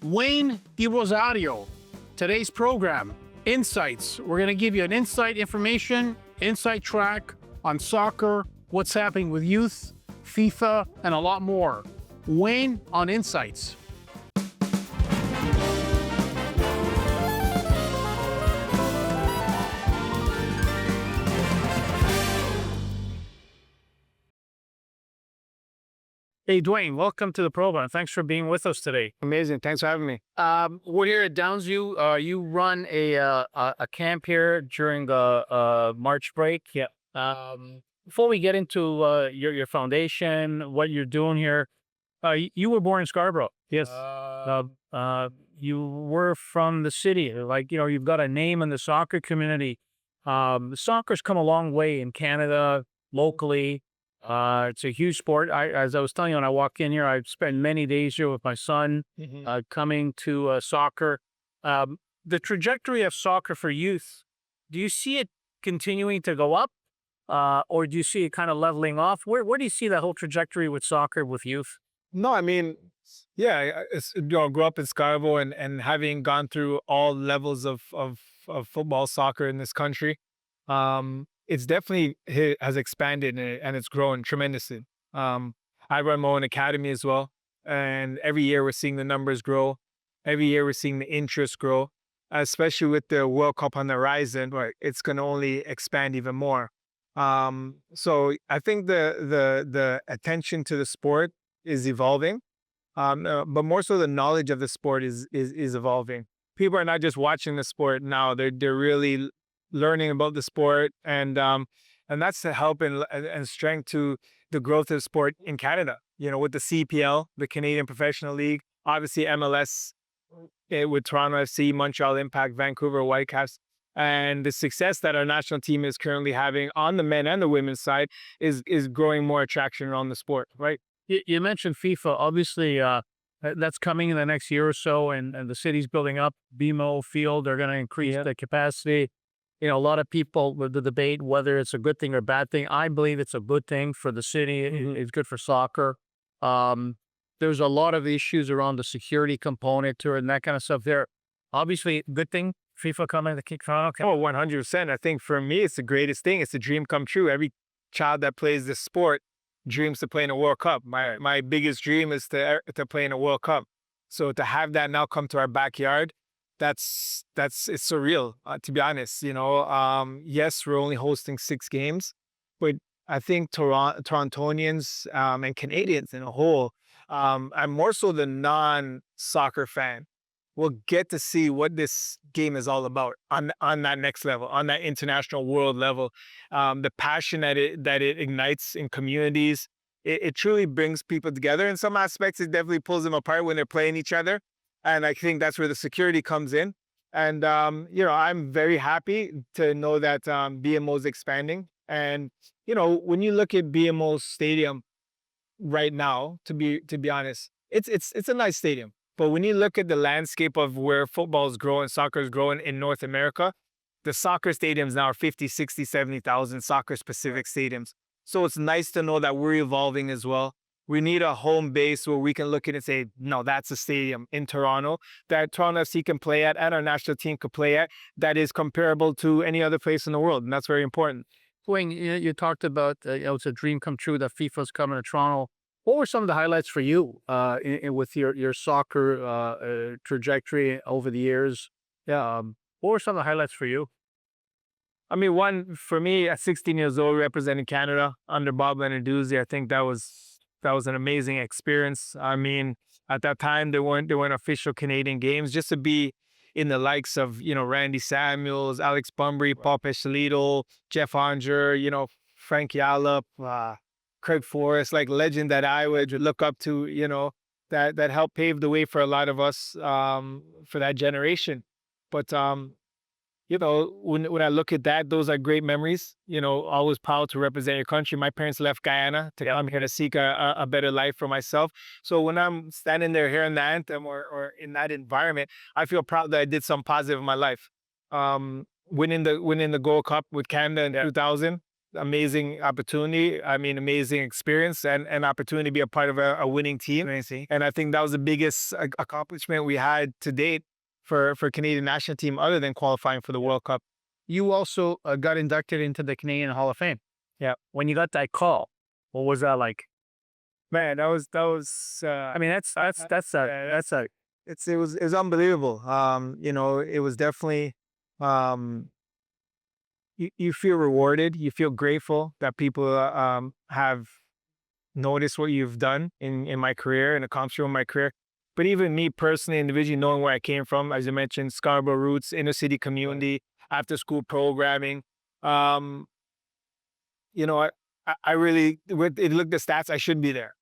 Dwayne De Rosario. Today's program, Insights. We're going to give you an insight track on soccer, what's happening with youth, FIFA, and a lot more. Wayne on Insights. Hey, Dwayne, welcome to the program. Thanks for being with us today. Amazing. Thanks for having me. We're here at Downsview. You run a camp here during the March break. Yeah. Before we get into your foundation, what you're doing here, you were born in Scarborough. Yes. You were from the city. Like, you've got a name in the soccer community. Soccer's come a long way in Canada, locally. It's a huge sport. As I was telling you when I walked in here, I've spent many days here with my son, coming to soccer. The trajectory of soccer for youth, do you see it continuing to go up? Or do you see it kind of leveling off? Where do you see that whole trajectory with soccer with youth? No, I mean, yeah, grew up in Scarborough and having gone through all levels of football, soccer in this country, it's definitely has expanded and it's grown tremendously. I run my own academy as well. And every year we're seeing the numbers grow. Every year we're seeing the interest grow, especially with the World Cup on the horizon, right? It's going to only expand even more. So I think the attention to the sport is evolving, but more so the knowledge of the sport is evolving. People are not just watching the sport now; they're really learning about the sport, and that's the help and strength to the growth of sport in Canada. With the CPL, the Canadian Professional League, obviously MLS, with Toronto FC, Montreal Impact, Vancouver Whitecaps, and the success that our national team is currently having on the men and the women's side is growing more attraction around the sport, right? You mentioned FIFA. Obviously, that's coming in the next year or so, and the city's building up. BMO Field, they're going to increase the capacity. A lot of people with the debate whether it's a good thing or bad thing. I believe it's a good thing for the city. It's good for soccer. There's a lot of issues around the security component to it and that kind of stuff there. Obviously, good thing, FIFA coming to kick Toronto. Oh, 100%. I think for me, it's the greatest thing. It's a dream come true. Every child that plays this sport dreams to play in a World Cup. My biggest dream is to play in a World Cup. So to have that now come to our backyard, it's surreal, to be honest. Yes, we're only hosting 6 games, but I think Torontonians and Canadians in a whole, and more so the non-soccer fan, will get to see what this game is all about on that next level, on that international world level. The passion that it ignites in communities, it truly brings people together. In some aspects, it definitely pulls them apart when they're playing each other. And I think that's where the security comes in. And, I'm very happy to know that BMO is expanding. And, when you look at BMO's stadium right now, to be honest, it's a nice stadium. But when you look at the landscape of where football is growing, soccer is growing in North America, the soccer stadiums now are 50, 60, 70,000 soccer-specific stadiums. So it's nice to know that we're evolving as well. We need a home base where we can look at it and say, no, that's a stadium in Toronto that Toronto FC can play at and our national team could play at that is comparable to any other place in the world. And that's very important. Wayne, you talked about, it's a dream come true that FIFA's coming to Toronto. What were some of the highlights for you with your soccer trajectory over the years? Yeah, what were some of the highlights for you? I mean, one, for me, at 16 years old, representing Canada under Bob Lenarduzzi, I think that was an amazing experience. I mean, at that time, there weren't official Canadian games. Just to be in the likes of, Randy Samuels, Alex Bunbury, Paul Pescalito, Jeff Onger, Frank Yallop, Craig Forrest, like legend that I would look up to, that helped pave the way for a lot of us for that generation. But when I look at that, those are great memories. Always proud to represent your country. My parents left Guyana to come here to seek a better life for myself. So when I'm standing there hearing the anthem or in that environment, I feel proud that I did something positive in my life. Winning the Gold Cup with Canada in 2000, amazing opportunity. I mean, amazing experience and an opportunity to be a part of a winning team. Amazing. And I think that was the biggest accomplishment we had to date for Canadian national team, other than qualifying for the World Cup. You also got inducted into the Canadian Hall of Fame. Yeah. When you got that call, what was that like? Man, that was. I mean, that's a It was unbelievable. You know, it was definitely. You feel rewarded. You feel grateful that people have noticed what you've done in my career and accomplished in my career. But even me personally, individually, knowing where I came from, as you mentioned, Scarborough roots, inner city community, after school programming. You know, I really, with it looked at stats, I should be there.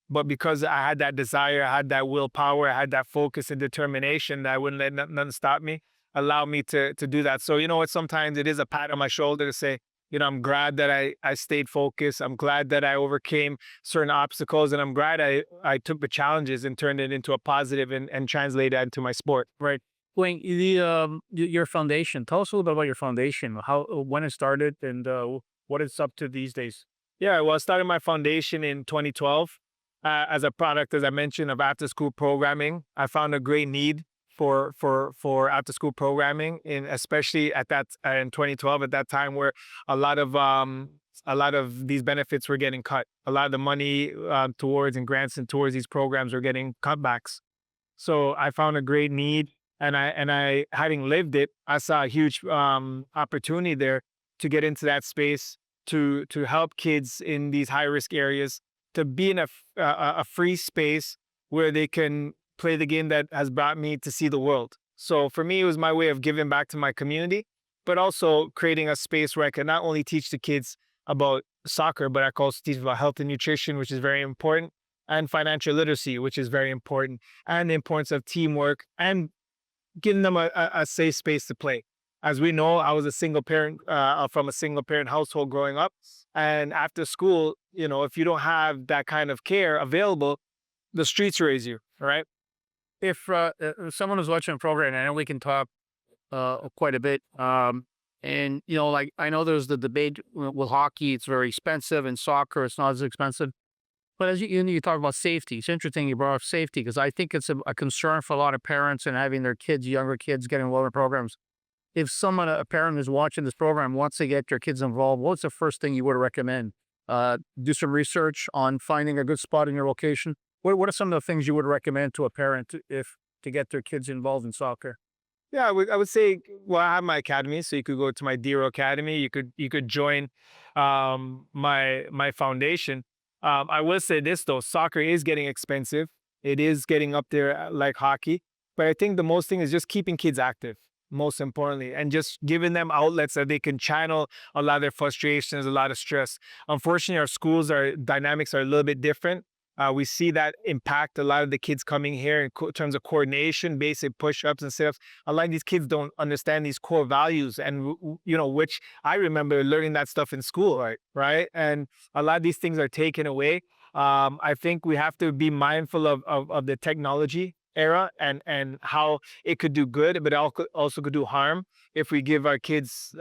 But because I had that desire, I had that willpower, I had that focus and determination that I wouldn't let nothing stop me, allow me to do that. So, you know what, sometimes it is a pat on my shoulder to say, you know, I'm glad that I stayed focused. I'm glad that I overcame certain obstacles, and I'm glad I took the challenges and turned it into a positive and translated that into my sport. right. Wayne, your foundation. Tell us a little bit about your foundation. How when it started and what it's up to these days. Yeah, well, I started my foundation in 2012 as a product, as I mentioned, of after school programming. I found a great need for after school programming, especially at that in 2012, at that time where a lot of these benefits were getting cut. A lot of the money towards and grants and towards these programs were getting cutbacks. So I found a great need, and I having lived it, I saw a huge opportunity there to get into that space to help kids in these high risk areas to be in a free space where they can play the game that has brought me to see the world. So for me, it was my way of giving back to my community, but also creating a space where I could not only teach the kids about soccer, but I could also teach about health and nutrition, which is very important, and financial literacy, which is very important, and the importance of teamwork, and giving them a safe space to play. As we know, I was a single parent from a single parent household growing up. And after school, you know, if you don't have that kind of care available, the streets raise you, right? If someone is watching a program, I know we can talk quite a bit. And you know, like I know there's the debate with hockey; it's very expensive, and soccer it's not as expensive. But as you talk about safety, it's interesting you brought up safety because I think it's a concern for a lot of parents and having their kids, younger kids, getting involved in programs. If a parent is watching this program, wants to get their kids involved, what's the first thing you would recommend? Do some research on finding a good spot in your location. What are some of the things you would recommend to a parent to get their kids involved in soccer? Yeah, I would say, well, I have my academy, so you could go to my DeRo Academy. You could join my foundation. I will say this though, soccer is getting expensive. It is getting up there like hockey. But I think the most thing is just keeping kids active, most importantly, and just giving them outlets that they can channel a lot of their frustrations, a lot of stress. Unfortunately, our dynamics are a little bit different. We see that impact a lot of the kids coming here in terms of coordination, basic push-ups and sit-ups. A lot of these kids don't understand these core values, and you know, which I remember learning that stuff in school, right? And a lot of these things are taken away. I think we have to be mindful of the technology era and how it could do good, but also could do harm if we give our kids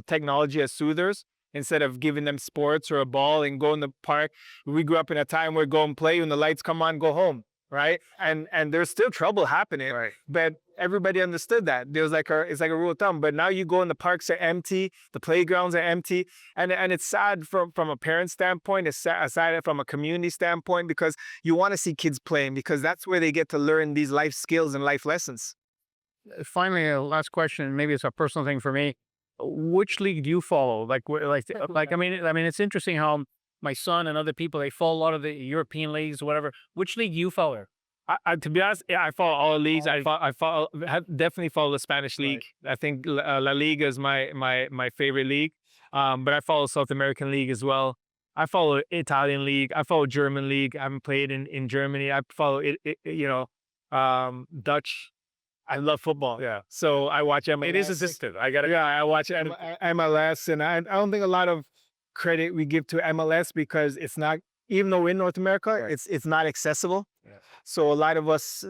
technology as soothers instead of giving them sports or a ball and go in the park. We grew up in a time where go and play when the lights come on, go home, right? And there's still trouble happening, Right. but everybody understood that. It's like a rule of thumb. But now you go and the parks are empty, the playgrounds are empty, and it's sad from a parent standpoint. It's sad from a community standpoint because you want to see kids playing because that's where they get to learn these life skills and life lessons. Finally, a last question. Maybe it's a personal thing for me. Which league do you follow? I mean, it's interesting how my son and other people they follow a lot of the European leagues, whatever. Which league do you follow? To be honest, yeah, I follow all leagues. Definitely follow the Spanish league. Right. I think La Liga is my favorite league. But I follow South American league as well. I follow Italian league. I follow German league. I haven't played in Germany. I follow Dutch. I love football. Yeah. So I watch MLS. It is addictive. I got it. Yeah, I watch MLS, and I don't think a lot of credit we give to MLS because it's not, even though we're in North America, Right. it's not accessible. Yeah. So a lot of us,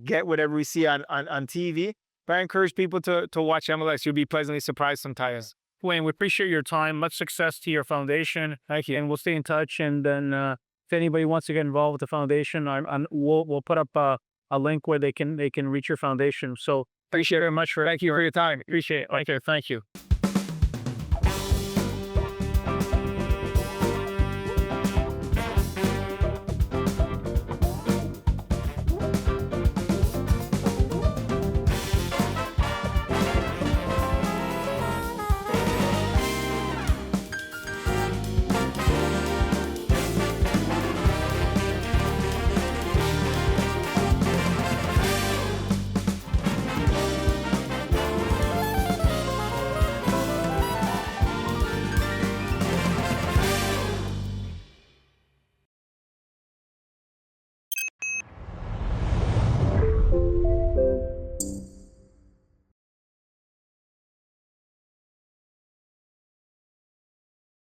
get whatever we see on TV. But I encourage people to watch MLS. You'll be pleasantly surprised sometimes. Wayne, we appreciate your time. Much success to your foundation. Thank you. And we'll stay in touch. And then if anybody wants to get involved with the foundation, we'll put up a link where they can reach your foundation. So Appreciate it. very much for Thank you for your time. appreciate it. Thank you.